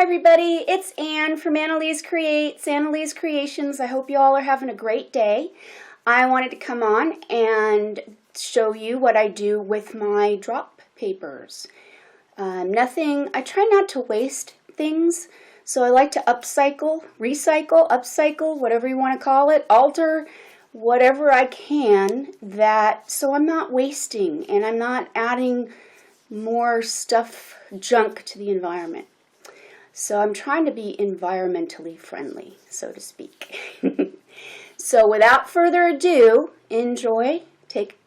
everybody, it's Anne from Annalise Creates, Annalise Creations. I hope you all are having a great day. I wanted to come on and show you what I do with my drop papers. I try not to waste things, so I like to upcycle, recycle, upcycle, whatever you want to call it, alter whatever I can, so I'm not wasting and I'm not adding more stuff, junk to the environment. So I'm trying to be environmentally friendly, so to speak. So without further ado, enjoy.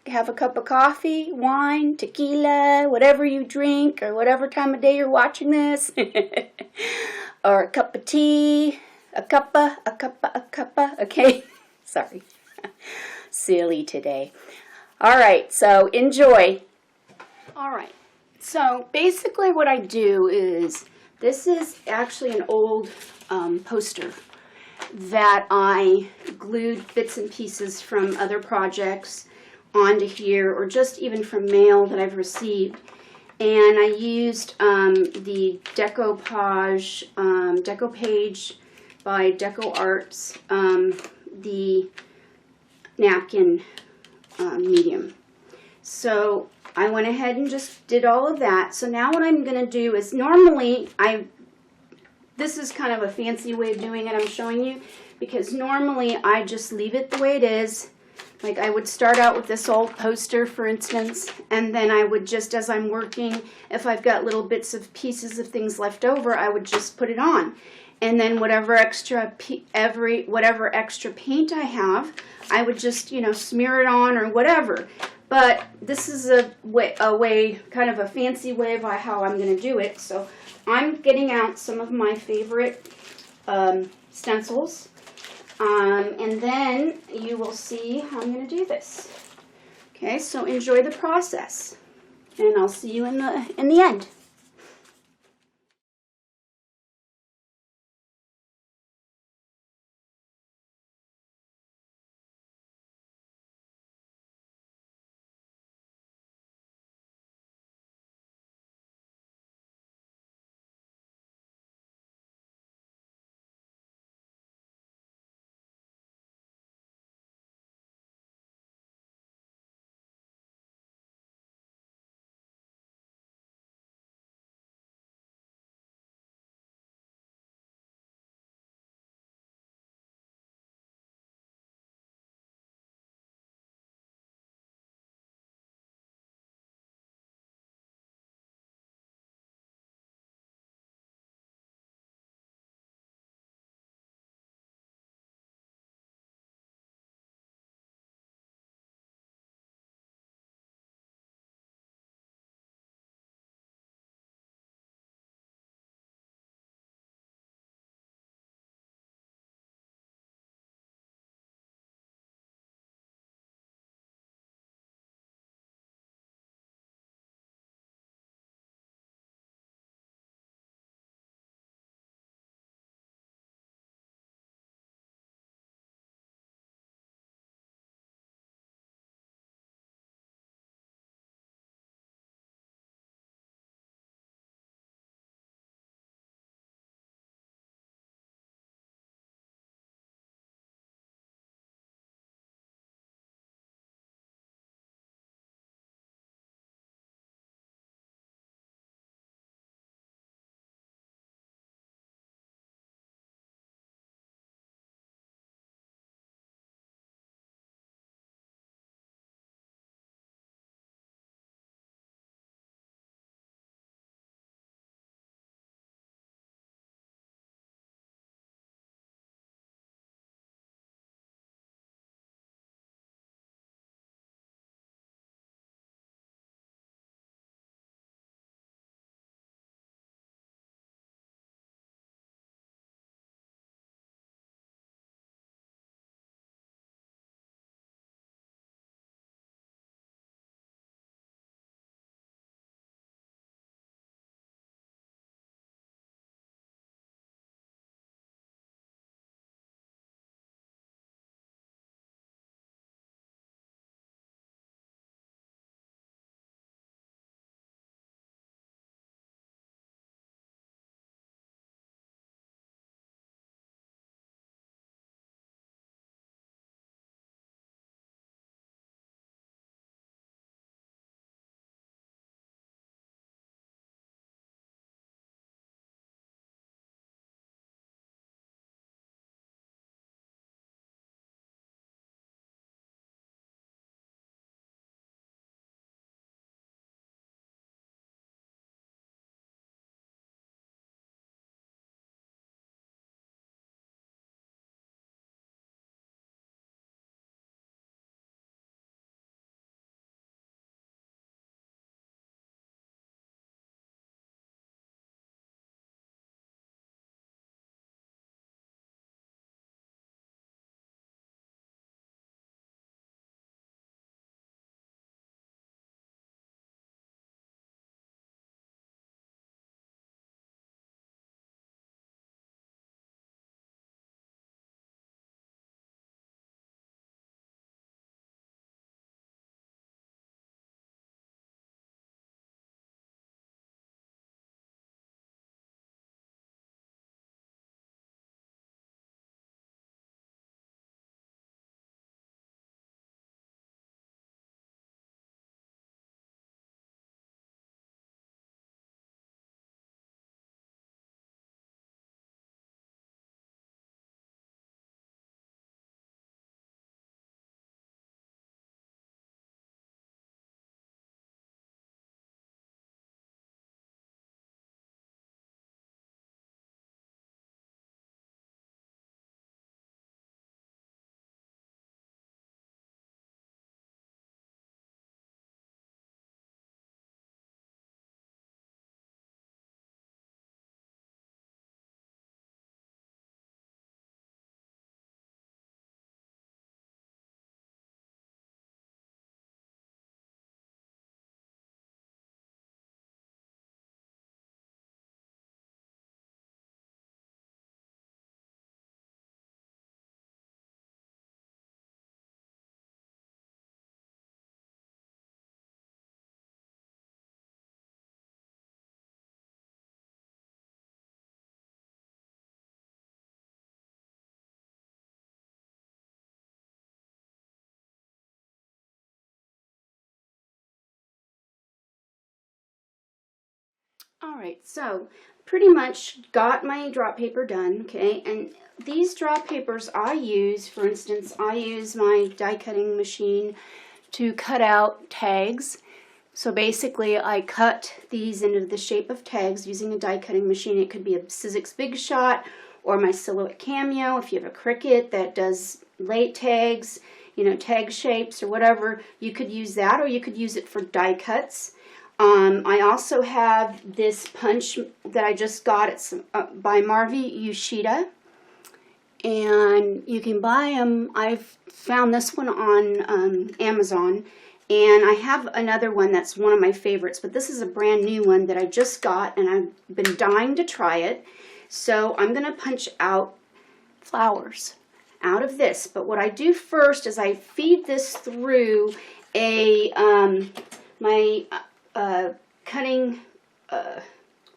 Have a cup of coffee, wine, tequila, whatever you drink, or whatever time of day you're watching this. Or a cup of tea, a cuppa, okay? Sorry. Silly today. All right, so enjoy. All right, so basically what I do is, this is actually an old poster that I glued bits and pieces from other projects onto here, or just even from mail that I've received. And I used the Decoupage, Decopage by Deco Arts, the napkin medium. So I went ahead and just did all of that. So now what I'm going to do is, this is kind of a fancy way of doing it I'm showing you, because normally I just leave it the way it is. Like I would start out with this old poster, for instance, and then I would just, as I'm working, if I've got little bits of pieces of things left over, I would just put it on. And then whatever extra paint I have, I would just, smear it on or whatever. But this is a way, kind of a fancy way of how I'm going to do it. So I'm getting out some of my favorite stencils, and then you will see how I'm going to do this. Okay, so enjoy the process, and I'll see you in the end. Alright, so pretty much got my drop paper done, okay, and these drop papers I use, for instance, I use my die cutting machine to cut out tags. So basically I cut these into the shape of tags using a die cutting machine. It could be a Sizzix Big Shot or my Silhouette Cameo. If you have a Cricut that does late tags, you know, tag shapes or whatever, you could use that, or you could use it for die cuts. I also have this punch that I just got. It's by Marvi Yoshida, and you can buy them. I've found this one on Amazon, and I have another one that's one of my favorites, but this is a brand new one that I just got, and I've been dying to try it. So I'm going to punch out flowers out of this, but what I do first is I feed this through a my cutting, what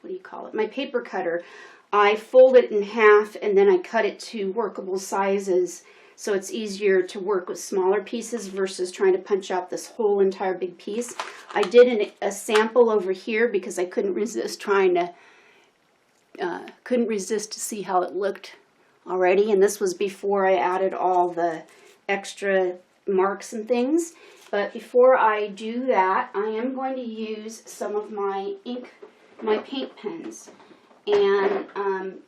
do you call it, my paper cutter. I fold it in half and then I cut it to workable sizes, so it's easier to work with smaller pieces versus trying to punch out this whole entire big piece. I did a sample over here because I couldn't resist trying to, to see how it looked already, and this was before I added all the extra marks and things. But before I do that, I am going to use some of my paint pens, and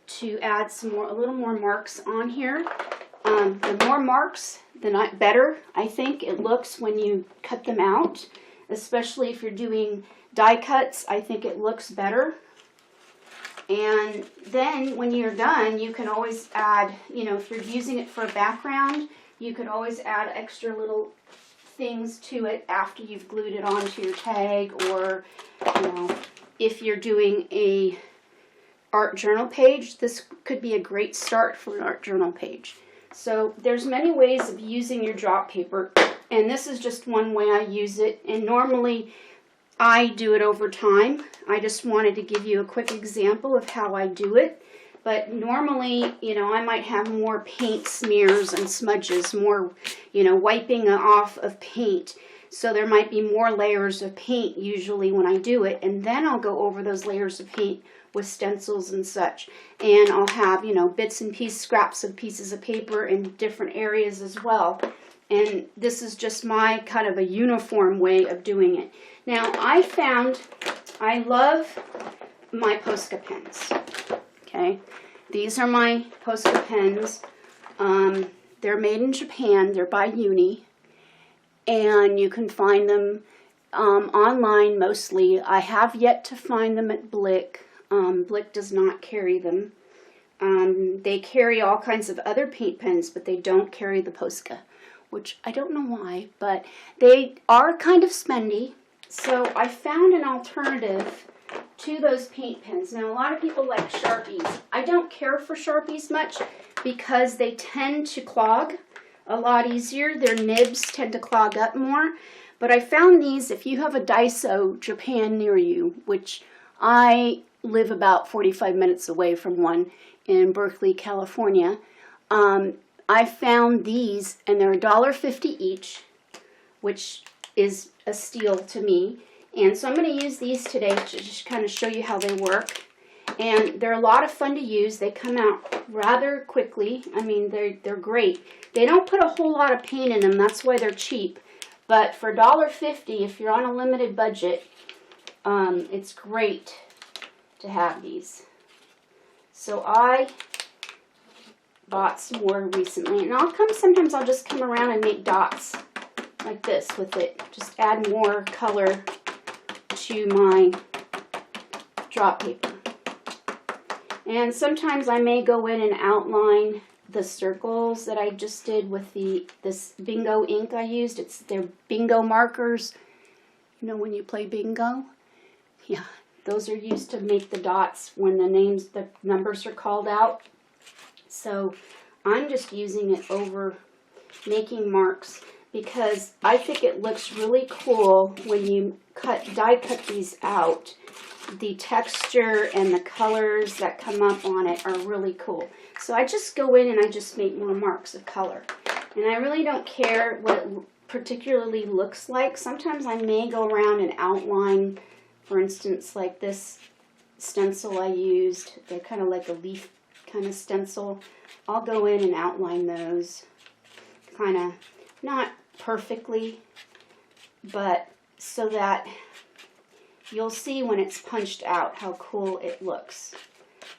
to add a little more marks on here. The more marks, the better I think it looks when you cut them out, especially if you're doing die cuts. I think it looks better. And then when you're done, you can always add, you know, if you're using it for a background, you could always add extra little things to it after you've glued it onto your tag, or, you know, if you're doing a art journal page, this could be a great start for an art journal page. So there's many ways of using your drop paper, and this is just one way I use it, and normally I do it over time. I just wanted to give you a quick example of how I do it. But normally, you know, I might have more paint smears and smudges, more, you know, wiping off of paint. So there might be more layers of paint usually when I do it. And then I'll go over those layers of paint with stencils and such. And I'll have, you know, bits and pieces, scraps of pieces of paper in different areas as well. And this is just my kind of a uniform way of doing it. Now, I found I love my Posca pens. Okay, these are my Posca pens. They're made in Japan. They're by Uni, and you can find them online mostly. I have yet to find them at Blick. Blick does not carry them. They carry all kinds of other paint pens, but they don't carry the Posca, which I don't know why, but they are kind of spendy. So I found an alternative to those paint pens. Now, a lot of people like Sharpies. I don't care for Sharpies much because they tend to clog a lot easier. Their nibs tend to clog up more. But I found these, if you have a Daiso Japan near you, which I live about 45 minutes away from one in Berkeley, California, I found these, and they're $1.50 each, which is a steal to me. And so I'm going to use these today to just kind of show you how they work. And they're a lot of fun to use. They come out rather quickly. I mean, they're great. They don't put a whole lot of paint in them. That's why they're cheap. But for $1.50, if you're on a limited budget, it's great to have these. So I bought some more recently. And sometimes I'll just come around and make dots like this with it. Just add more color to my drop paper. And sometimes I may go in and outline the circles that I just did with this bingo ink I used. They're bingo markers. You know, when you play bingo? Yeah, those are used to make the dots when the numbers are called out. So I'm just using it over making marks, because I think it looks really cool when you die cut these out. The texture and the colors that come up on it are really cool. So I just go in and I just make more marks of color. And I really don't care what it particularly looks like. Sometimes I may go around and outline, for instance, like this stencil I used. They're kind of like a leaf kind of stencil. I'll go in and outline those, kind of not perfectly, but so that you'll see when it's punched out how cool it looks.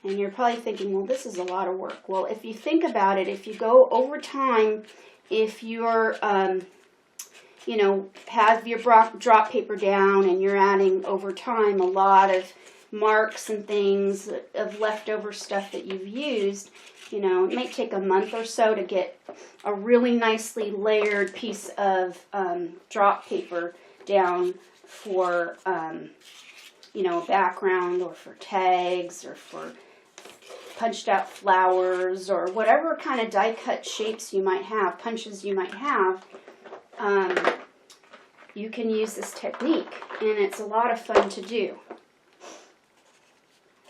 And you're probably thinking, well, this is a lot of work. Well, if you think about it, if you go over time, if you're, you know, have your drop paper down and you're adding over time a lot of marks and things of leftover stuff that you've used, you know, it might take a month or so to get a really nicely layered piece of drop paper down for, you know, a background or for tags or for punched out flowers or whatever kind of die cut shapes you might have, punches you might have. You can use this technique, and it's a lot of fun to do.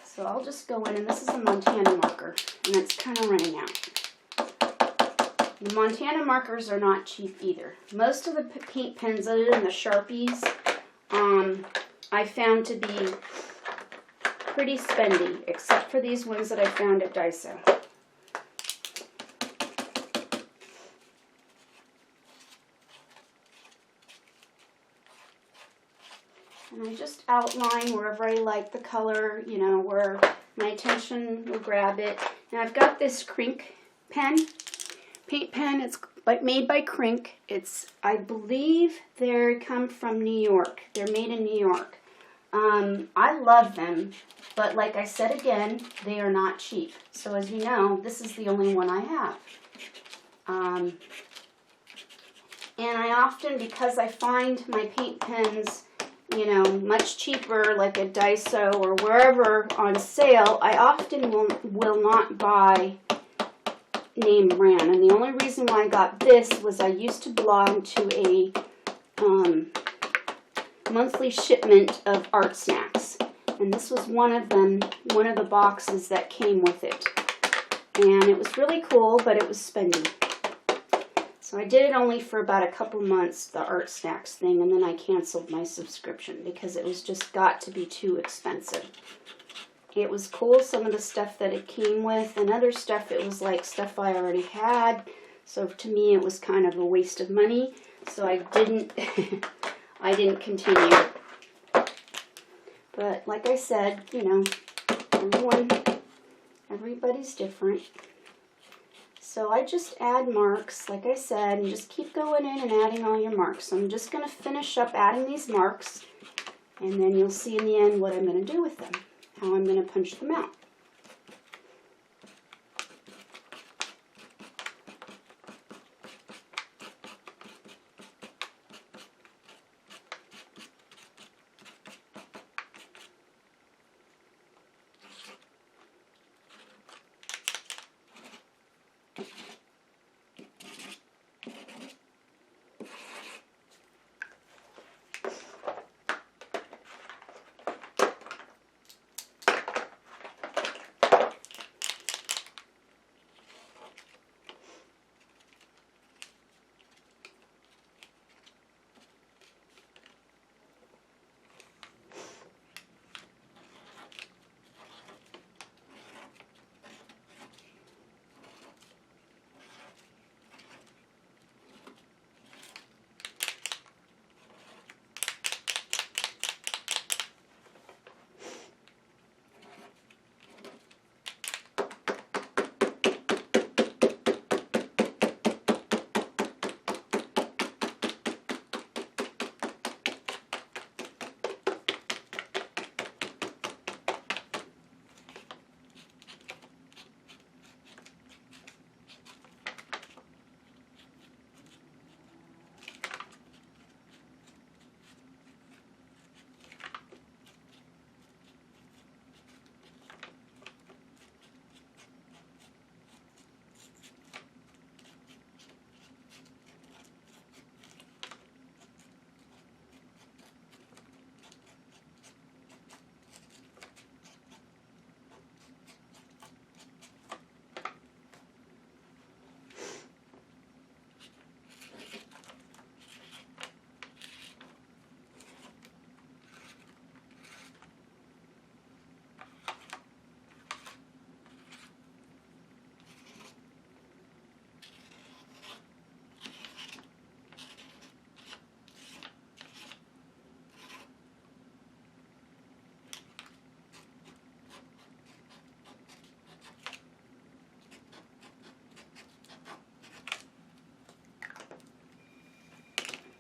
So I'll just go in, and this is a Montana marker, and it's kind of running out. The Montana markers are not cheap either. Most of the paint pens, other than the Sharpies, I found to be pretty spendy, except for these ones that I found at Daiso. And I just outline wherever I like the color, you know, where my attention will grab it. And I've got this Krink pen, paint pen. It's made by Krink. It's, I believe they come from New York. They're made in New York. I love them, but like I said again, they are not cheap. So as you know, this is the only one I have. And I often, because I find my paint pens, you know, much cheaper, like at Daiso or wherever on sale, I often will not buy name brand. And the only reason why I got this was I used to belong to a monthly shipment of Art Snacks, and this was one of them, one of the boxes that came with it, and it was really cool, but it was spendy. So I did it only for about a couple months, the Art Snacks thing, and then I canceled my subscription because it was just got to be too expensive. It was cool, some of the stuff that it came with, and other stuff it was like stuff I already had, so to me it was kind of a waste of money, so I didn't I didn't continue. But like I said, you know, everybody's different. So I just add marks, like I said, and just keep going in and adding all your marks. So I'm just going to finish up adding these marks, and then you'll see in the end what I'm going to do with them, how I'm going to punch them out.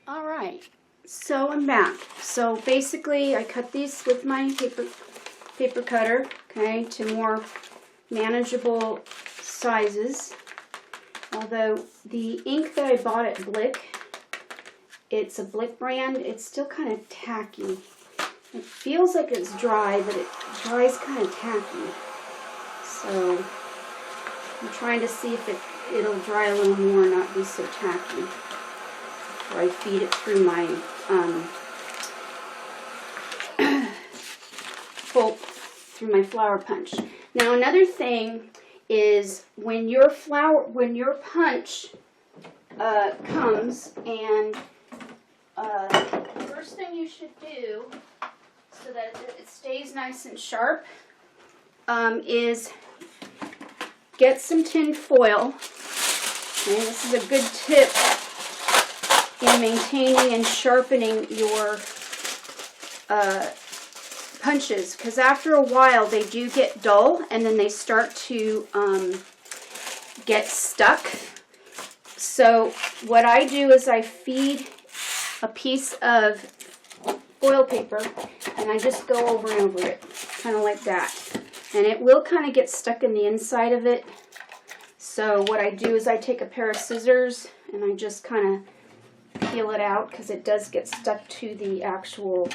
All right, so I'm back. So basically I cut these with my paper cutter, okay, to more manageable sizes. Although the ink that I bought at Blick, it's a Blick brand, it's still kind of tacky. It feels like it's dry, but it dries kind of tacky. So I'm trying to see if it'll dry a little more and not be so tacky before I feed it through my flower punch. Now another thing is when your punch comes, and the first thing you should do so that it stays nice and sharp is get some tin foil. Okay, this is a good tip in maintaining and sharpening your punches, because after a while they do get dull and then they start to get stuck. So what I do is I feed a piece of foil paper and I just go over and over it, kind of like that. And it will kind of get stuck in the inside of it. So what I do is I take a pair of scissors and I just kind of peel it out, because it does get stuck to the actual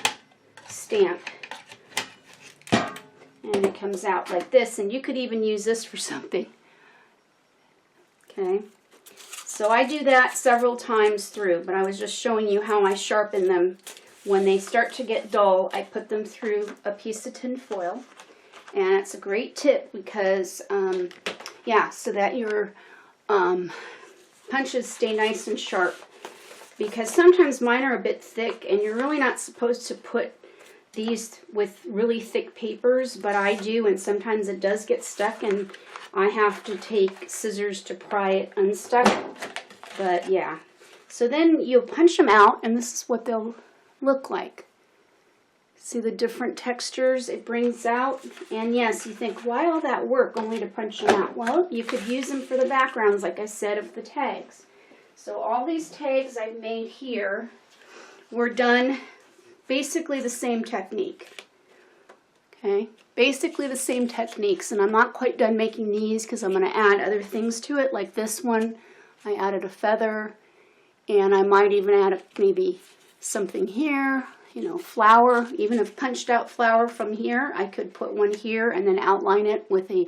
stamp. And it comes out like this, and you could even use this for something. Okay, so I do that several times through, but I was just showing you how I sharpen them. When they start to get dull, I put them through a piece of tin foil, and it's a great tip because, yeah, so that your punches stay nice and sharp. Because sometimes mine are a bit thick, and you're really not supposed to put these with really thick papers, but I do, and sometimes it does get stuck, and I have to take scissors to pry it unstuck. But yeah, so then you'll punch them out, and this is what they'll look like. See the different textures it brings out? And yes, you think, why all that work only to punch them out? Well, you could use them for the backgrounds, like I said, of the tags. So all these tags I've made here were done basically the same technique. Okay, basically the same techniques, and I'm not quite done making these because I'm going to add other things to it. Like this one, I added a feather, and I might even add maybe something here, you know, flower. Even if punched out flower from here, I could put one here and then outline it with a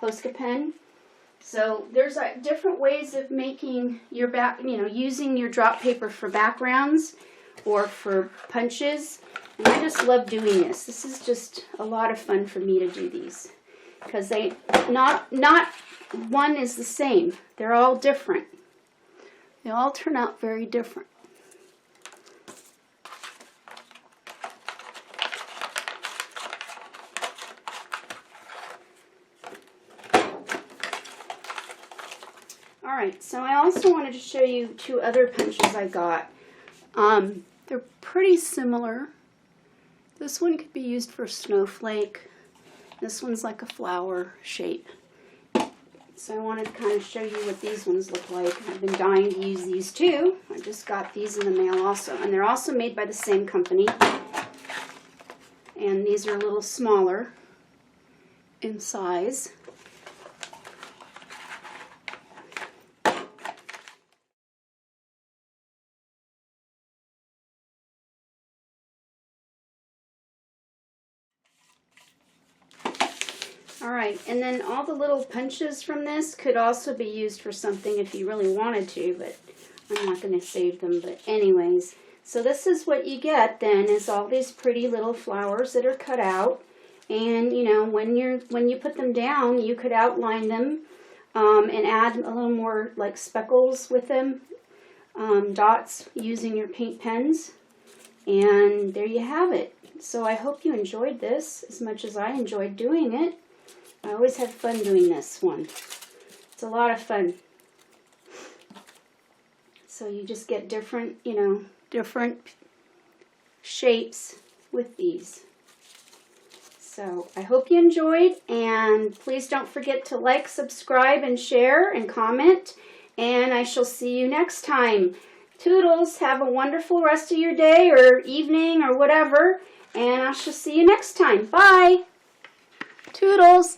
Posca pen. So there's different ways of making your using your drop paper for backgrounds or for punches. And I just love doing this. This is just a lot of fun for me to do these, because not one is the same. They're all different. They all turn out very different. Alright, so I also wanted to show you two other punches I got. They're pretty similar. This one could be used for a snowflake. This one's like a flower shape. So I wanted to kind of show you what these ones look like. I've been dying to use these too. I just got these in the mail also. And they're also made by the same company. And these are a little smaller in size. Alright, and then all the little punches from this could also be used for something if you really wanted to, but I'm not going to save them. But anyways, so this is what you get then, is all these pretty little flowers that are cut out. And you know, when you put them down, you could outline them and add a little more like speckles with them, dots, using your paint pens. And there you have it. So I hope you enjoyed this as much as I enjoyed doing it. I always have fun doing this one. It's a lot of fun. So you just get different, you know, different shapes with these. So I hope you enjoyed, and please don't forget to like, subscribe, and share, and comment. And I shall see you next time. Toodles, have a wonderful rest of your day or evening or whatever, and I shall see you next time. Bye. Toodles.